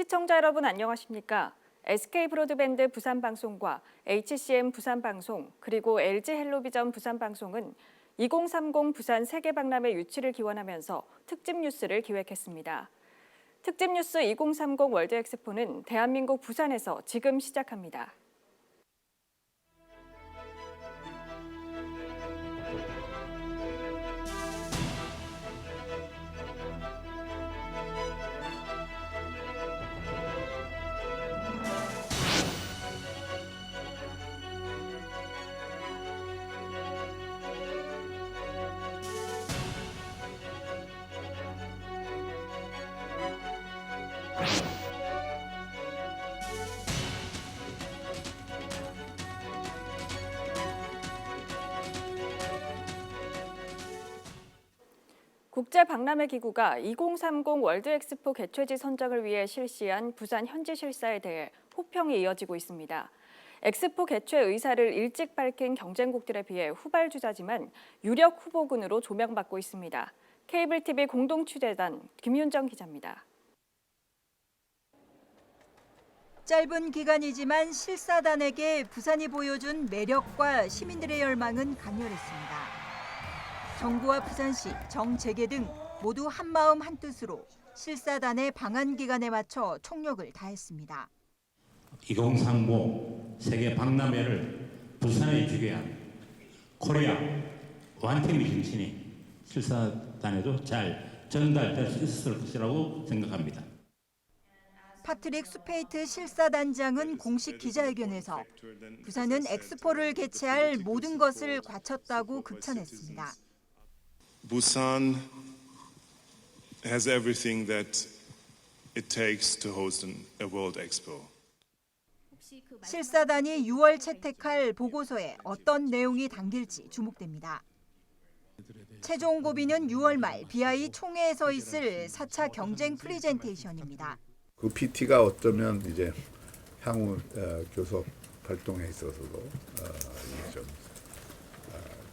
시청자 여러분 안녕하십니까? SK브로드밴드 부산방송과 HCM 부산방송 그리고 LG헬로비전 부산방송은 2030 부산 세계박람회 유치를 기원하면서 특집 뉴스를 기획했습니다. 특집 뉴스 2030 월드엑스포는 대한민국 부산에서 지금 시작합니다. 국제박람회기구가 2030 월드엑스포 개최지 선정을 위해 실시한 부산 현지 실사에 대해 호평이 이어지고 있습니다. 엑스포 개최 의사를 일찍 밝힌 경쟁국들에 비해 후발주자지만 유력 후보군으로 조명받고 있습니다. 케이블TV 공동취재단 김윤정 기자입니다. 짧은 기간이지만 실사단에게 부산이 보여준 매력과 시민들의 열망은 강렬했습니다. 정부와 부산시, 정재계 등 모두 한마음 한뜻으로 실사단의 방한 기간에 맞춰 총력을 다했습니다. 2030 세계 박람회를 부산에 주게 한 코리아 원팀의 정신이 실사단에도 잘 전달될 수 있을 것이라고 생각합니다. 파트릭 수페이트 실사단장은 공식 기자회견에서 부산은 엑스포를 개최할 모든 것을 갖췄다고 극찬했습니다. Busan has everything that it takes to host a World Expo. 실사단이 6월 채택할 보고서에 어떤 내용이 담길지 주목됩니다. 최종 고비는 6월 말 BI 총회에서 있을 4차 경쟁 프레젠테이션입니다. 그 PT가 어쩌면 이제 향후 교섭 활동에 있어서도 좀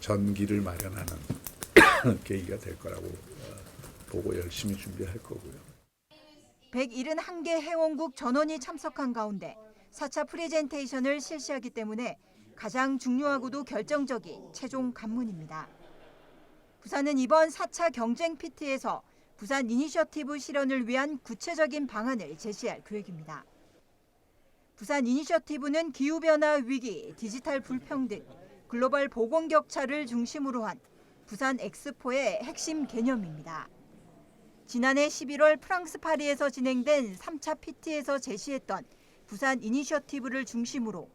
전기를 마련하는 계기가 될 거라고 보고 열심히 준비할 거고요. 171개 회원국 전원이 참석한 가운데 4차 프레젠테이션을 실시하기 때문에 가장 중요하고도 결정적인 최종 관문입니다. 부산은 이번 4차 경쟁 PT에서 부산 이니셔티브 실현을 위한 구체적인 방안을 제시할 계획입니다. 부산 이니셔티브는 기후변화 위기, 디지털 불평등, 글로벌 보건 격차를 중심으로 한 부산 엑스포의 핵심 개념입니다. 지난해 11월 프랑스 파리에서 진행된 3차 PT에서 제시했던 부산 이니셔티브를 중심으로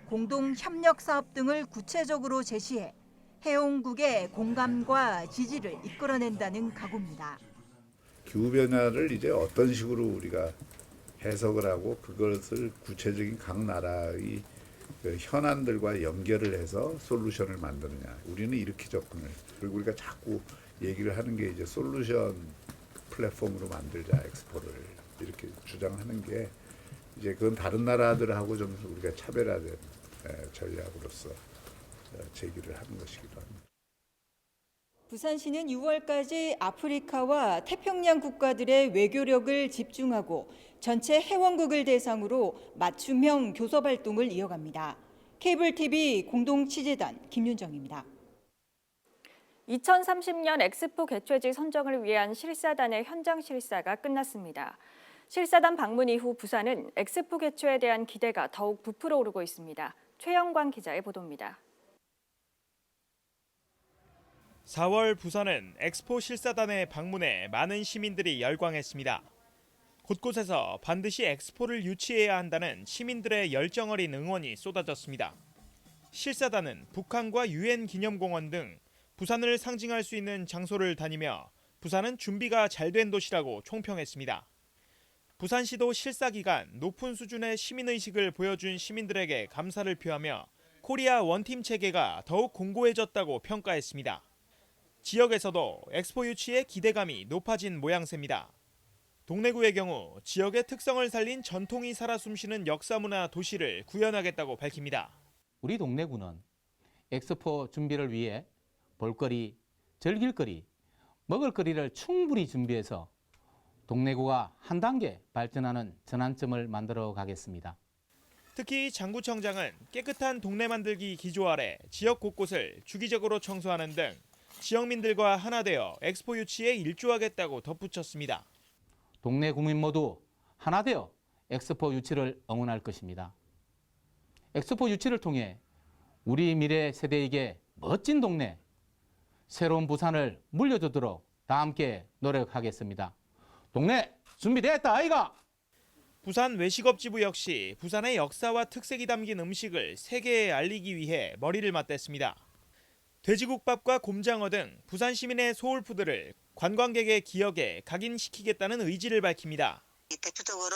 공동 협력 사업 등을 구체적으로 제시해 회원국의 공감과 지지를 이끌어낸다는 각오입니다. 기후변화를 이제 어떤 식으로 우리가 해석을 하고 그것을 구체적인 각 나라의 그 현안들과 연결을 해서 솔루션을 만드느냐. 우리는 이렇게 접근을. 그리고 우리가 자꾸 얘기를 하는 게 이제 솔루션 플랫폼으로 만들자 엑스포를 이렇게 주장하는 게 이제 그건 다른 나라들하고 좀 우리가 차별화된 전략으로서 제기를 하는 것이기도 합니다. 부산시는 6월까지 아프리카와 태평양 국가들의 외교력을 집중하고 전체 회원국을 대상으로 맞춤형 교섭 활동을 이어갑니다. 케이블TV 공동취재단 김윤정입니다. 2030년 엑스포 개최지 선정을 위한 실사단의 현장 실사가 끝났습니다. 실사단 방문 이후 부산은 엑스포 개최에 대한 기대가 더욱 부풀어 오르고 있습니다. 최영광 기자의 보도입니다. 4월 부산은 엑스포 실사단의 방문에 많은 시민들이 열광했습니다. 곳곳에서 반드시 엑스포를 유치해야 한다는 시민들의 열정 어린 응원이 쏟아졌습니다. 실사단은 북한과 유엔 기념공원 등 부산을 상징할 수 있는 장소를 다니며 부산은 준비가 잘 된 도시라고 총평했습니다. 부산시도 실사 기간 높은 수준의 시민의식을 보여준 시민들에게 감사를 표하며 코리아 원팀 체계가 더욱 공고해졌다고 평가했습니다. 지역에서도 엑스포 유치에 기대감이 높아진 모양새입니다. 동래구의 경우 지역의 특성을 살린 전통이 살아 숨쉬는 역사문화 도시를 구현하겠다고 밝힙니다. 우리 동래구는 엑스포 준비를 위해 볼거리, 즐길거리, 먹을거리를 충분히 준비해서 동래구가 한 단계 발전하는 전환점을 만들어 가겠습니다. 특히 장구청장은 깨끗한 동네 만들기 기조 아래 지역 곳곳을 주기적으로 청소하는 등 지역민들과 하나 되어 엑스포 유치에 일조하겠다고 덧붙였습니다. 동네 구민 모두 하나 되어 엑스포 유치를 응원할 것입니다. 엑스포 유치를 통해 우리 미래 세대에게 멋진 동네, 새로운 부산을 물려주도록 다 함께 노력하겠습니다. 동네 준비됐다 아이가! 부산 외식업지부 역시 부산의 역사와 특색이 담긴 음식을 세계에 알리기 위해 머리를 맞댔습니다. 돼지국밥과 곰장어 등 부산 시민의 소울푸드를 관광객의 기억에 각인시키겠다는 의지를 밝힙니다. 대표적으로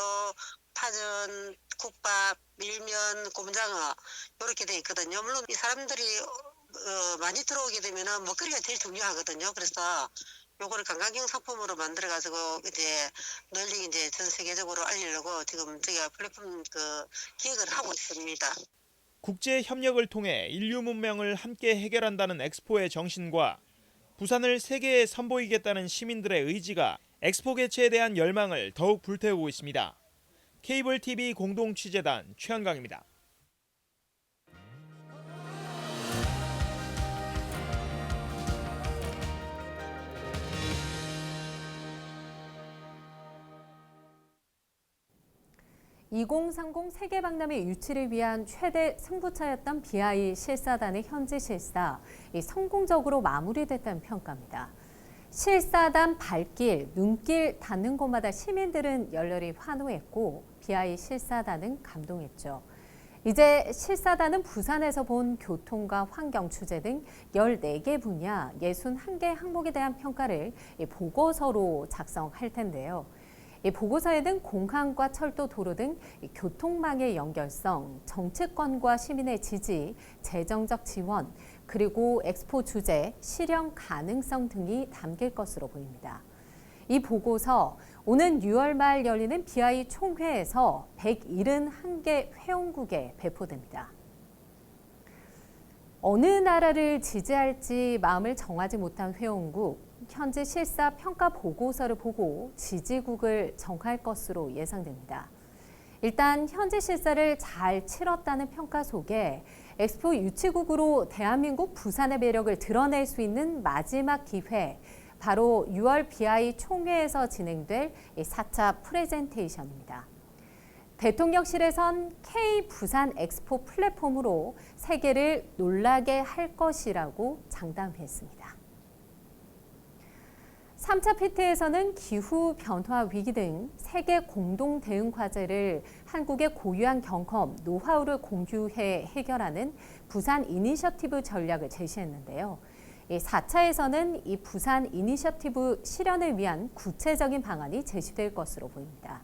파전, 국밥, 밀면, 곰장어 이렇게 돼 있거든요. 물론 이 사람들이 많이 들어오게 되면은 먹거리가 제일 중요하거든요. 그래서 요거를 관광형 상품으로 만들어 가지고 이제 널리 이제 전 세계적으로 알리려고 지금 저희가 플랫폼 기획을 하고 있습니다. 국제 협력을 통해 인류 문명을 함께 해결한다는 엑스포의 정신과 부산을 세계에 선보이겠다는 시민들의 의지가 엑스포 개최에 대한 열망을 더욱 불태우고 있습니다. 케이블 TV 공동 취재단 최현강입니다. (2030) 세계박람회 유치를 위한 최대 승부차였던 BI 실사단의 현지 실사, 성공적으로 마무리됐다는 평가입니다. 실사단 발길, 눈길 닿는 곳마다 시민들은 열렬히 환호했고 BI 실사단은 감동했죠. 이제 실사단은 부산에서 본 교통과 환경 주제 등 14개 분야 61개 항목에 대한 평가를 보고서로 작성할 텐데요. 이 보고서에는 공항과 철도, 도로 등 교통망의 연결성, 정치권과 시민의 지지, 재정적 지원, 그리고 엑스포 주제, 실현 가능성 등이 담길 것으로 보입니다. 이 보고서 오는 6월 말 열리는 BI 총회에서 171개 회원국에 배포됩니다. 어느 나라를 지지할지 마음을 정하지 못한 회원국, 현지 실사 평가 보고서를 보고 지지국을 정할 것으로 예상됩니다. 일단 현지 실사를 잘 치렀다는 평가 속에 엑스포 유치국으로 대한민국 부산의 매력을 드러낼 수 있는 마지막 기회, 바로 6월 BI 총회에서 진행될 4차 프레젠테이션입니다. 대통령실에선 K 부산 엑스포 플랫폼으로 세계를 놀라게 할 것이라고 장담했습니다. 3차 PT에서는 기후 변화 위기 등 세계 공동 대응 과제를 한국의 고유한 경험, 노하우를 공유해 해결하는 부산 이니셔티브 전략을 제시했는데요. 4차에서는 이 부산 이니셔티브 실현을 위한 구체적인 방안이 제시될 것으로 보입니다.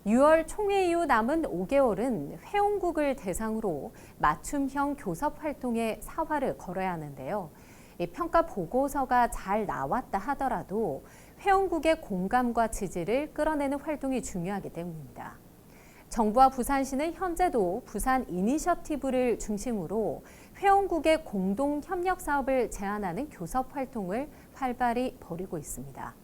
6월 총회 이후 남은 5개월은 회원국을 대상으로 맞춤형 교섭 활동에 사활을 걸어야 하는데요. 이 평가 보고서가 잘 나왔다 하더라도 회원국의 공감과 지지를 끌어내는 활동이 중요하기 때문입니다. 정부와 부산시는 현재도 부산 이니셔티브를 중심으로 회원국의 공동 협력 사업을 제안하는 교섭 활동을 활발히 벌이고 있습니다.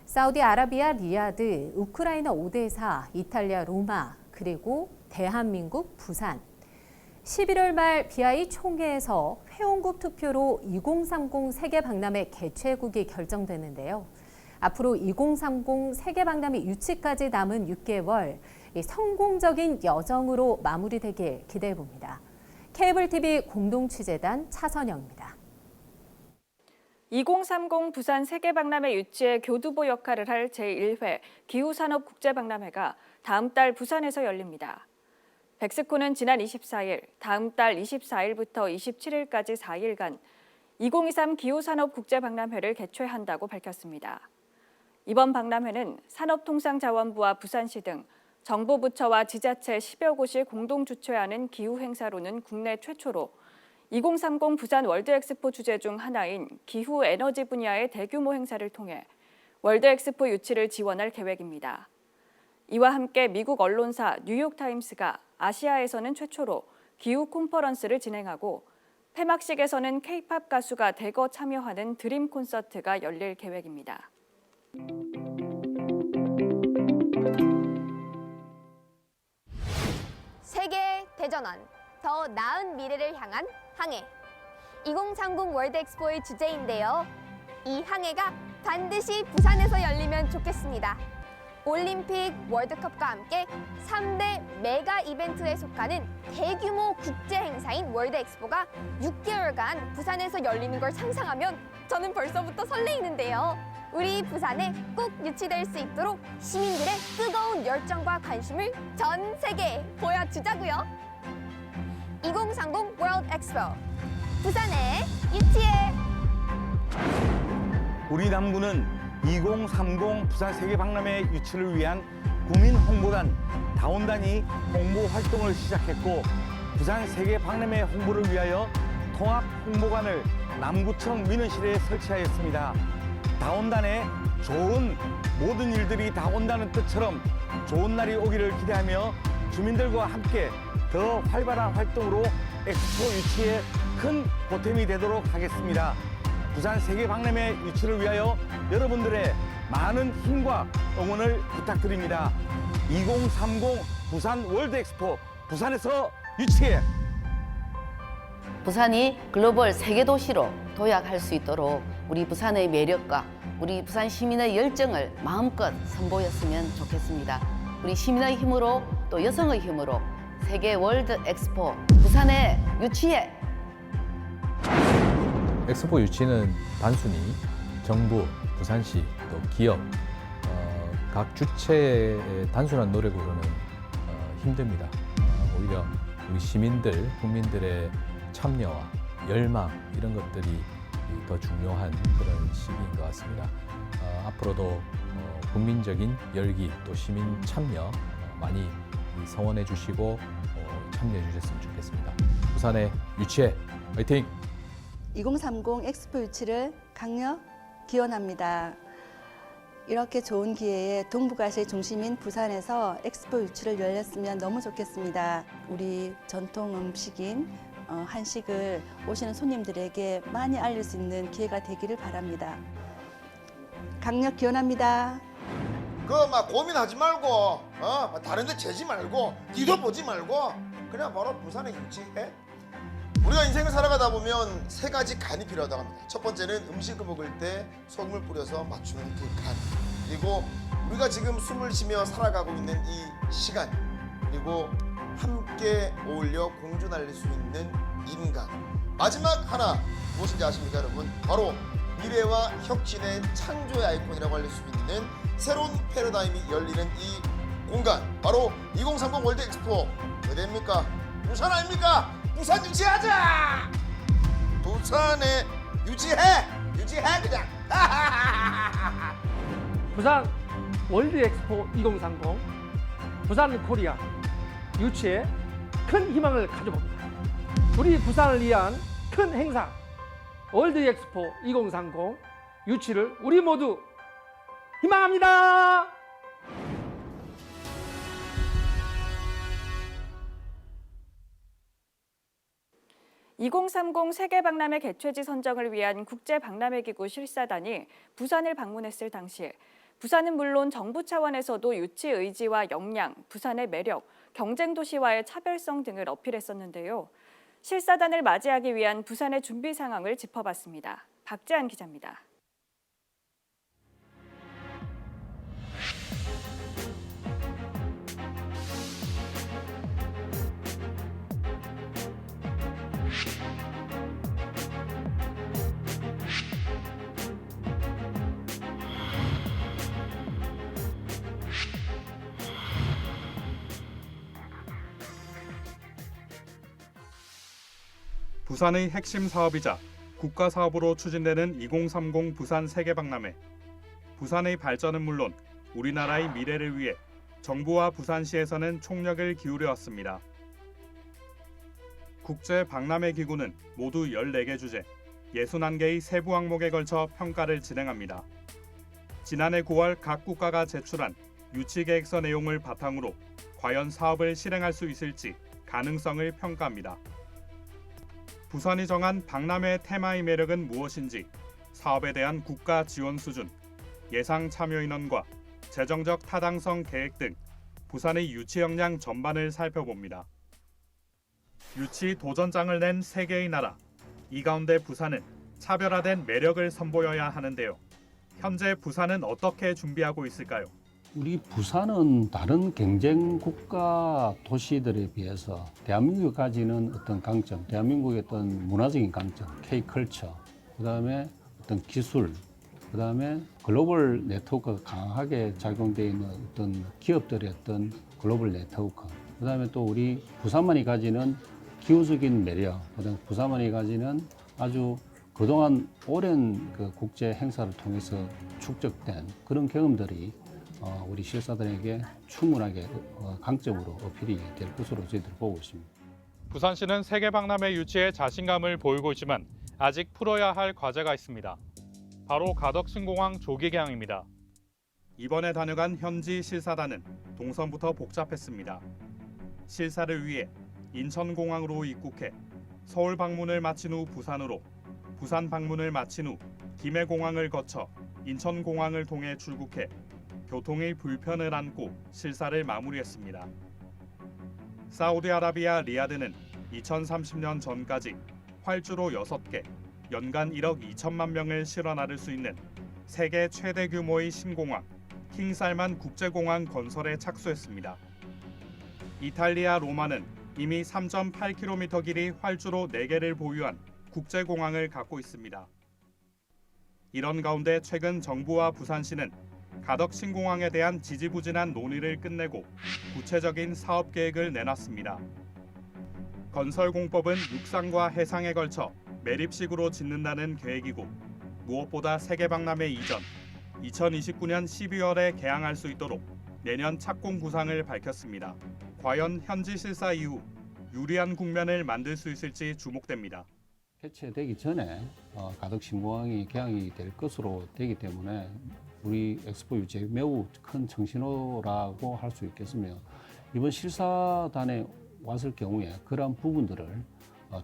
사우디아라비아 리야드, 우크라이나 오데사, 이탈리아 로마, 그리고 대한민국 부산. 11월 말 BI 총회에서 회원국 투표로 2030 세계박람회 개최국이 결정되는데요. 앞으로 2030 세계박람회 유치까지 남은 6개월, 성공적인 여정으로 마무리되길 기대해봅니다. 케이블TV 공동취재단 차선영입니다. 2030 부산 세계박람회 유치의 교두보 역할을 할 제1회 기후산업국제박람회가 다음 달 부산에서 열립니다. 백스코는 지난 24일, 다음 달 24일부터 27일까지 4일간 2023 기후산업국제박람회를 개최한다고 밝혔습니다. 이번 박람회는 산업통상자원부와 부산시 등 정부 부처와 지자체 10여 곳이 공동 주최하는 기후행사로는 국내 최초로 2030 부산 월드엑스포 주제 중 하나인 기후에너지 분야의 대규모 행사를 통해 월드엑스포 유치를 지원할 계획입니다. 이와 함께 미국 언론사 뉴욕타임스가 아시아에서는 최초로 기후 콘퍼런스를 진행하고 폐막식에서는 K-팝 가수가 대거 참여하는 드림 콘서트가 열릴 계획입니다. 세계 대전환, 더 나은 미래를 향한 항해. 2030 월드 엑스포의 주제인데요. 이 항해가 반드시 부산에서 열리면 좋겠습니다. 올림픽, 월드컵과 함께 3대 메가 이벤트에 속하는 대규모 국제 행사인 월드 엑스포가 6개월간 부산에서 열리는 걸 상상하면 저는 벌써부터 설레이는데요. 우리 부산에 꼭 유치될 수 있도록 시민들의 뜨거운 열정과 관심을 전 세계에 보여주자고요. 2030 월드 엑스포, 부산에 유치해! 우리 남구는 2030 부산 세계박람회 유치를 위한 국민 홍보단 다온단이 홍보 활동을 시작했고, 부산 세계박람회 홍보를 위하여 통합 홍보관을 남구청 민원실에 설치하였습니다. 다온단에 좋은 모든 일들이 다 온다는 뜻처럼 좋은 날이 오기를 기대하며 주민들과 함께 더 활발한 활동으로 엑스포 유치에 큰 보탬이 되도록 하겠습니다. 부산 세계박람회 유치를 위하여 여러분들의 많은 힘과 응원을 부탁드립니다. 2030 부산 월드 엑스포, 부산에서 유치해! 부산이 글로벌 세계 도시로 도약할 수 있도록 우리 부산의 매력과 우리 부산 시민의 열정을 마음껏 선보였으면 좋겠습니다. 우리 시민의 힘으로 또 여성의 힘으로 세계 월드 엑스포 부산에 유치해! 엑스포 유치는 단순히 정부, 부산시, 또 기업, 각 주체의 단순한 노력으로는 힘듭니다. 오히려 우리 시민들, 국민들의 참여와 열망 이런 것들이 더 중요한 그런 시기인 것 같습니다. 앞으로도 국민적인 열기 또 시민 참여 많이 성원해 주시고 참여해 주셨으면 좋겠습니다. 부산의 유치해 화이팅! 2030 엑스포 유치를 강력 기원합니다. 이렇게 좋은 기회에 동북아시아의 중심인 부산에서 엑스포 유치를 열렸으면 너무 좋겠습니다. 우리 전통 음식인 한식을 오시는 손님들에게 많이 알릴 수 있는 기회가 되기를 바랍니다. 강력 기원합니다. 막 고민하지 말고 다른 데 재지 말고 뒤도 보지 말고 그냥 바로 부산에 유치해. 우리가 인생을 살아가다 보면 세 가지 간이 필요하다고 합니다. 첫 번째는 음식을 먹을 때 소금을 뿌려서 맞추는 그 간, 그리고 우리가 지금 숨을 쉬며 살아가고 있는 이 시간, 그리고 함께 어울려 공주 날릴 수 있는 인간. 마지막 하나 무엇인지 아십니까 여러분? 바로 미래와 혁신의 창조의 아이콘이라고 알릴 수 있는 새로운 패러다임이 열리는 이 공간, 바로 2030 월드 엑스포. 어디입니까? 부산 아닙니까? 부산 유치하자! 부산에 유치해 그냥. 부산 월드 엑스포 2030 부산 코리아 유치에 큰 희망을 가져봅니다. 우리 부산을 위한 큰 행사 월드 엑스포 2030 유치를 우리 모두 희망합니다. (2030) 세계박람회 개최지 선정을 위한 국제박람회기구 실사단이 부산을 방문했을 당시 부산은 물론 정부 차원에서도 유치 의지와 역량, 부산의 매력, 경쟁도시와의 차별성 등을 어필했었는데요. 실사단을 맞이하기 위한 부산의 준비 상황을 짚어봤습니다. 박재한 기자입니다. 부산의 핵심 사업이자 국가 사업으로 추진되는 2030 부산 세계박람회. 부산의 발전은 물론 우리나라의 미래를 위해 정부와 부산시에서는 총력을 기울여 왔습니다. 국제 박람회 기구는 모두 14개 주제, 61개의 세부 항목에 걸쳐 평가를 진행합니다. 지난해 9월 각 국가가 제출한 유치 계획서 내용을 바탕으로 과연 사업을 실행할 수 있을지 가능성을 평가합니다. 부산이 정한 박람회 테마의 매력은 무엇인지, 사업에 대한 국가 지원 수준, 예상 참여 인원과 재정적 타당성 계획 등 부산의 유치 역량 전반을 살펴봅니다. 유치 도전장을 낸 세 개의 나라. 이 가운데 부산은 차별화된 매력을 선보여야 하는데요. 현재 부산은 어떻게 준비하고 있을까요? 우리 부산은 다른 경쟁 국가 도시들에 비해서 대한민국이 가지는 어떤 강점, 대한민국의 어떤 문화적인 강점, K컬처, 그다음에 어떤 기술, 그다음에 글로벌 네트워크가 강하게 작용되어 있는 어떤 기업들의 어떤 글로벌 네트워크, 그다음에 또 우리 부산만이 가지는 기후적인 매력, 그다음에 부산만이 가지는 아주 그동안 오랜 그 국제 행사를 통해서 축적된 그런 경험들이 우리 실사단에게 충분하게 강점으로 어필이 될 것으로 저희들 보고 있습니다. 부산시는 세계박람회 유치에 자신감을 보이고 있지만 아직 풀어야 할 과제가 있습니다. 바로 가덕신공항 조기 개항입니다. 이번에 다녀간 현지 실사단은 동선부터 복잡했습니다. 실사를 위해 인천공항으로 입국해 서울 방문을 마친 후 부산으로, 부산 방문을 마친 후 김해공항을 거쳐 인천공항을 통해 출국해 교통의 불편을 안고 실사를 마무리했습니다. 사우디아라비아 리야드는 2030년 전까지 활주로 6개, 연간 1억 2천만 명을 실어 나를 수 있는 세계 최대 규모의 신공항 킹살만 국제공항 건설에 착수했습니다. 이탈리아 로마는 이미 3.8km 길이 활주로 4개를 보유한 국제공항을 갖고 있습니다. 이런 가운데 최근 정부와 부산시는 가덕신공항에 대한 지지부진한 논의를 끝내고 구체적인 사업 계획을 내놨습니다. 건설공법은 육상과 해상에 걸쳐 매립식으로 짓는다는 계획이고, 무엇보다 세계박람회 이전 2029년 12월에 개항할 수 있도록 내년 착공 구상을 밝혔습니다. 과연 현지 실사 이후 유리한 국면을 만들 수 있을지 주목됩니다. 개최되기 전에 가덕신공항이 개항이 될 것으로 되기 때문에 우리 엑스포 유치에 매우 큰 청신호라고 할 수 있겠으며, 이번 실사단에 왔을 경우에 그러한 부분들을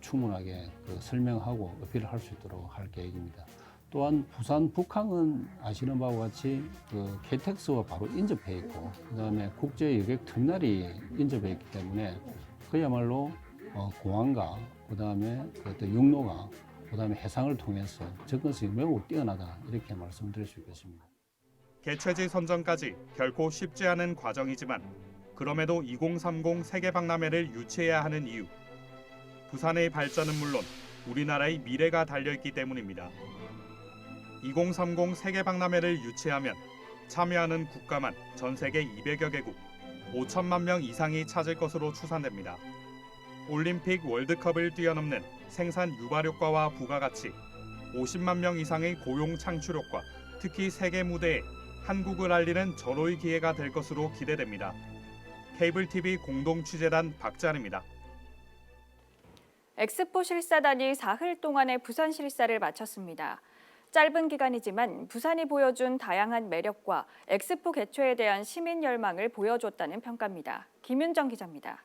충분하게 설명하고 어필을 할 수 있도록 할 계획입니다. 또한 부산 북항은 아시는 바와 같이 KTX와 바로 인접해 있고, 그다음에 국제 여객 터미널이 인접해 있기 때문에 그야말로 공항과 그다음에 육로가 그다음에 해상을 통해서 접근성이 매우 뛰어나다, 이렇게 말씀드릴 수 있겠습니다. 개최지 선정까지 결코 쉽지 않은 과정이지만 그럼에도 2030 세계박람회를 유치해야 하는 이유, 부산의 발전은 물론 우리나라의 미래가 달려있기 때문입니다. 2030 세계박람회를 유치하면 참여하는 국가만 전 세계 200여 개국, 5천만 명 이상이 찾을 것으로 추산됩니다. 올림픽 월드컵을 뛰어넘는 생산 유발 효과와 부가가치, 50만 명 이상의 고용 창출 효과, 특히 세계 무대에 한국을 알리는 절호의 기회가 될 것으로 기대됩니다. 케이블TV 공동취재단 박찬입니다. 엑스포 실사단이 사흘 동안의 부산 실사를 마쳤습니다. 짧은 기간이지만 부산이 보여준 다양한 매력과 엑스포 개최에 대한 시민 열망을 보여줬다는 평가입니다. 김윤정 기자입니다.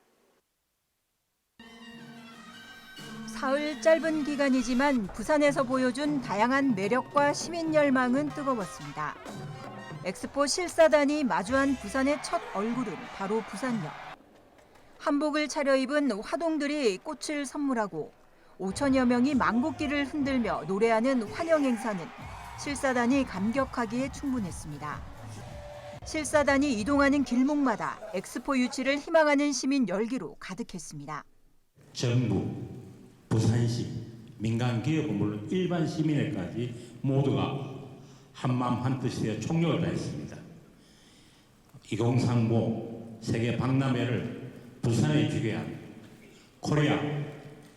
사흘 짧은 기간이지만 부산에서 보여준 다양한 매력과 시민 열망은 뜨거웠습니다. 엑스포 실사단이 마주한 부산의 첫 얼굴은 바로 부산역. 한복을 차려입은 화동들이 꽃을 선물하고 5천여 명이 망국기를 흔들며 노래하는 환영 행사는 실사단이 감격하기에 충분했습니다. 실사단이 이동하는 길목마다 엑스포 유치를 희망하는 시민 열기로 가득했습니다. 정부, 부산시, 민간 기업은 물론 일반 시민에까지 모두가 한마음 한뜻이 되어 총력을 다했습니다. 2035 세계 박람회를 부산에 주게한 코리아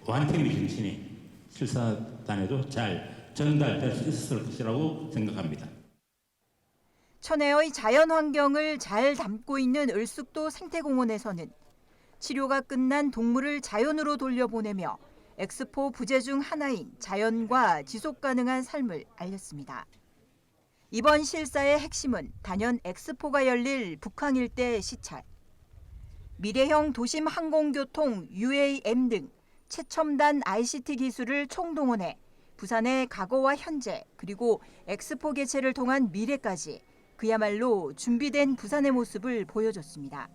완팀의 정신이 실사단에도 잘 전달될 수 있었을 것이라고 생각합니다. 천혜의 자연 환경을 잘 담고 있는 을숙도 생태공원에서는 치료가 끝난 동물을 자연으로 돌려보내며 엑스포 부제 중 하나인 자연과 지속 가능한 삶을 알렸습니다. 이번 실사의 핵심은 단연 엑스포가 열릴 북항 일대 시찰. 미래형 도심 항공교통 UAM 등 최첨단 ICT 기술을 총동원해 부산의 과거와 현재 그리고 엑스포 개최를 통한 미래까지 그야말로 준비된 부산의 모습을 보여줬습니다.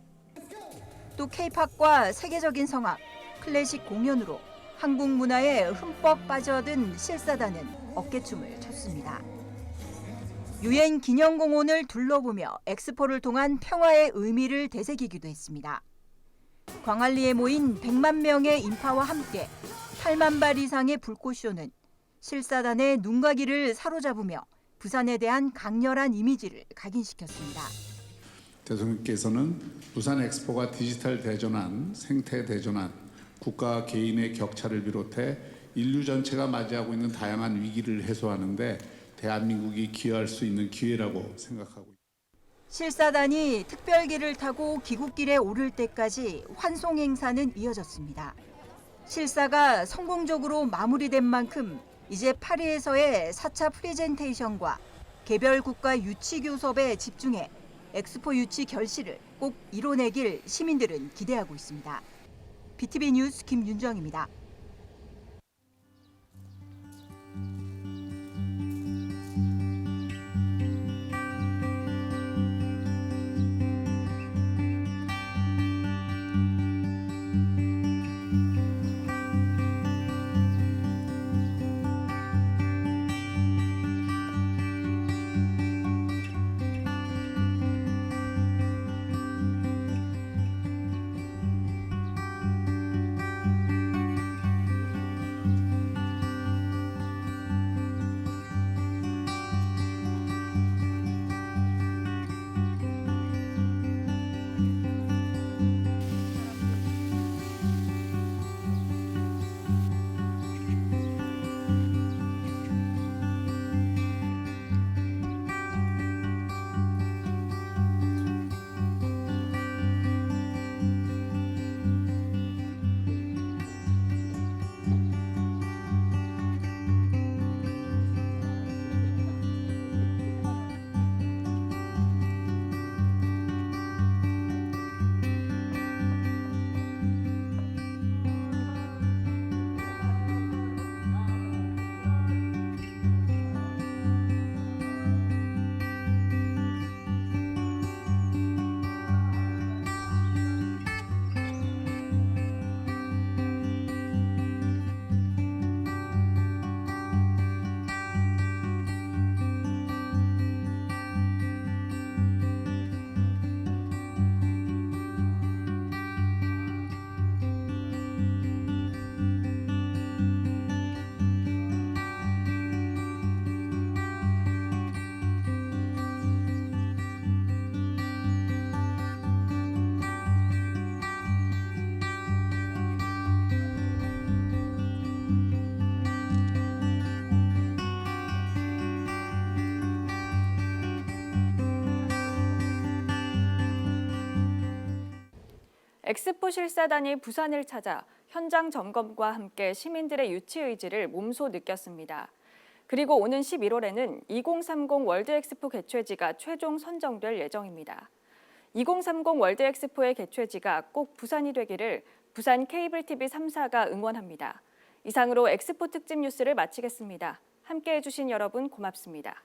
또 K-팝과 세계적인 성악, 클래식 공연으로 한국 문화에 흠뻑 빠져든 실사단은 어깨춤을 췄습니다. 유엔 기념공원을 둘러보며 엑스포를 통한 평화의 의미를 되새기기도 했습니다. 광안리에 모인 100만 명의 인파와 함께 8만 발 이상의 불꽃쇼는 실사단의 눈가기를 사로잡으며 부산에 대한 강렬한 이미지를 각인시켰습니다. 대통령께서는 부산 엑스포가 디지털 대전환, 생태 대전환, 국가 개인의 격차를 비롯해 인류 전체가 맞이하고 있는 다양한 위기를 해소하는 데 대한민국이 기여할 수 있는 기회라고 생각하고 있습니다. 실사단이 특별기를 타고 기국길에 오를 때까지 환송 행사는 이어졌습니다. 실사가 성공적으로 마무리된 만큼 이제 파리에서의 4차 프레젠테이션과 개별 국가 유치 교섭에 집중해 엑스포 유치 결실을 꼭 이뤄내길 시민들은 기대하고 있습니다. BTV 뉴스 김윤정입니다. 엑스포 실사단이 부산을 찾아 현장 점검과 함께 시민들의 유치 의지를 몸소 느꼈습니다. 그리고 오는 11월에는 2030 월드 엑스포 개최지가 최종 선정될 예정입니다. 2030 월드 엑스포의 개최지가 꼭 부산이 되기를 부산 케이블 TV 3사가 응원합니다. 이상으로 엑스포 특집 뉴스를 마치겠습니다. 함께해 주신 여러분 고맙습니다.